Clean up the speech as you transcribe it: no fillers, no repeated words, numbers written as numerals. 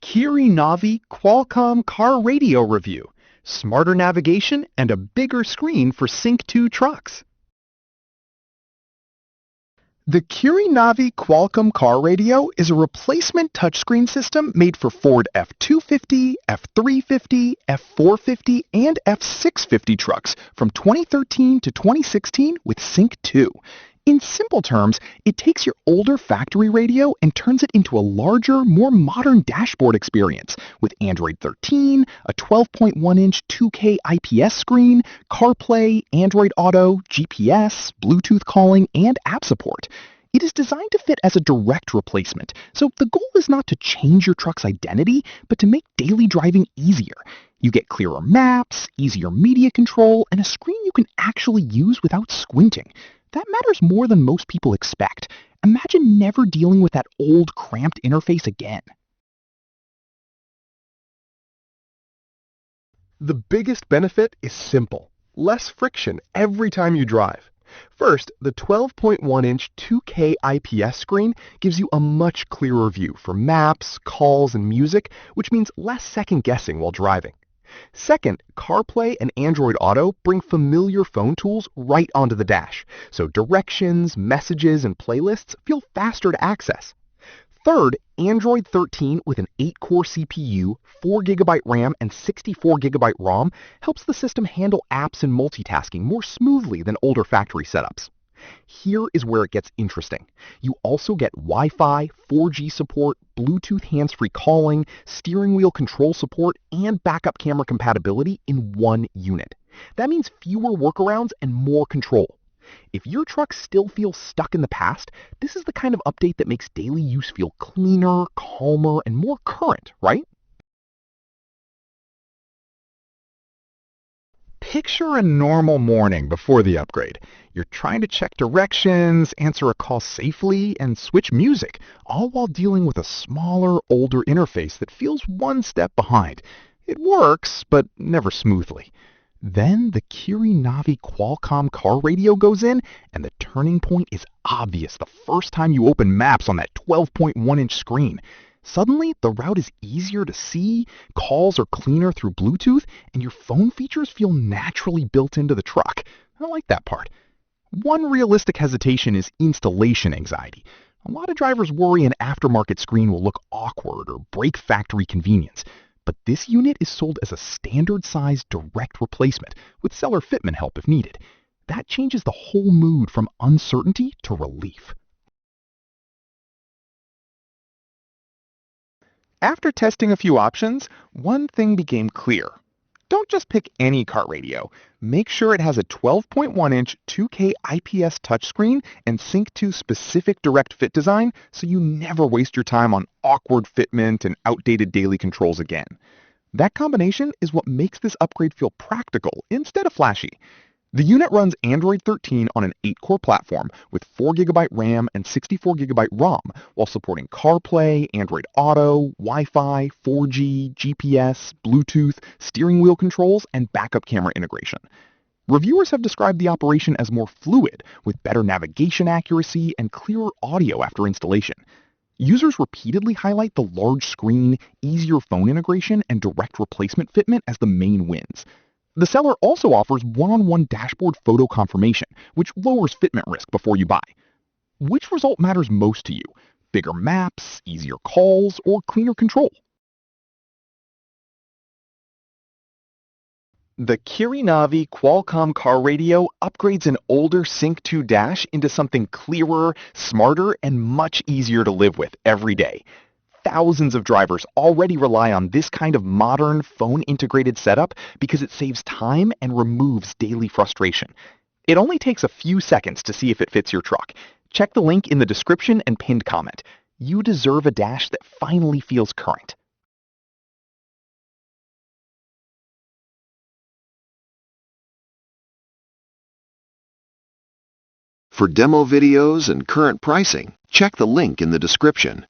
KiriNavi Qualcomm Car Radio Review. Smarter navigation and a bigger screen for SYNC2 trucks. The KiriNavi Qualcomm Car Radio is a replacement touchscreen system made for Ford F-250, F-350, F-450, and F-650 trucks from 2013 to 2016 with SYNC2. In simple terms, it takes your older factory radio and turns it into a larger, more modern dashboard experience with Android 13, a 12.1-inch 2K IPS screen, CarPlay, Android Auto, GPS, Bluetooth calling, and app support. It is designed to fit as a direct replacement, so the goal is not to change your truck's identity, but to make daily driving easier. You get clearer maps, easier media control, and a screen you can actually use without squinting. That matters more than most people expect. Imagine never dealing with that old, cramped interface again. The biggest benefit is simple. Less friction every time you drive. First, the 12.1-inch 2K IPS screen gives you a much clearer view for maps, calls, and music, which means less second-guessing while driving. Second, CarPlay and Android Auto bring familiar phone tools right onto the dash, so directions, messages, and playlists feel faster to access. Third, Android 13 with an 8-core CPU, 4GB RAM, and 64GB ROM helps the system handle apps and multitasking more smoothly than older factory setups. Here is where it gets interesting. You also get Wi-Fi, 4G support, Bluetooth hands-free calling, steering wheel control support, and backup camera compatibility in one unit. That means fewer workarounds and more control. If your truck still feels stuck in the past, this is the kind of update that makes daily use feel cleaner, calmer, and more current, right? Picture a normal morning before the upgrade. You're trying to check directions, answer a call safely, and switch music, all while dealing with a smaller, older interface that feels one step behind. It works, but never smoothly. Then the KiriNavi Qualcomm Car Radio goes in, and the turning point is obvious the first time you open maps on that 12.1-inch screen. Suddenly, the route is easier to see, calls are cleaner through Bluetooth, and your phone features feel naturally built into the truck. I like that part. One realistic hesitation is installation anxiety. A lot of drivers worry an aftermarket screen will look awkward or break factory convenience. But this unit is sold as a standard-sized direct replacement, with seller fitment help if needed. That changes the whole mood from uncertainty to relief. After testing a few options, one thing became clear. Don't just pick any car radio. Make sure it has a 12.1-inch 2K IPS touchscreen and SYNC2 specific direct fit design so you never waste your time on awkward fitment and outdated daily controls again. That combination is what makes this upgrade feel practical instead of flashy. The unit runs Android 13 on an 8-core platform with 4GB RAM and 64GB ROM while supporting CarPlay, Android Auto, Wi-Fi, 4G, GPS, Bluetooth, steering wheel controls, and backup camera integration. Reviewers have described the operation as more fluid, with better navigation accuracy and clearer audio after installation. Users repeatedly highlight the large screen, easier phone integration, and direct replacement fitment as the main wins. The seller also offers one-on-one dashboard photo confirmation, which lowers fitment risk before you buy. Which result matters most to you? Bigger maps, easier calls, or cleaner control? The KiriNavi Qualcomm Car Radio upgrades an older SYNC2 dash into something clearer, smarter, and much easier to live with every day. Thousands of drivers already rely on this kind of modern, phone-integrated setup because it saves time and removes daily frustration. It only takes a few seconds to see if it fits your truck. Check the link in the description and pinned comment. You deserve a dash that finally feels current. For demo videos and current pricing, check the link in the description.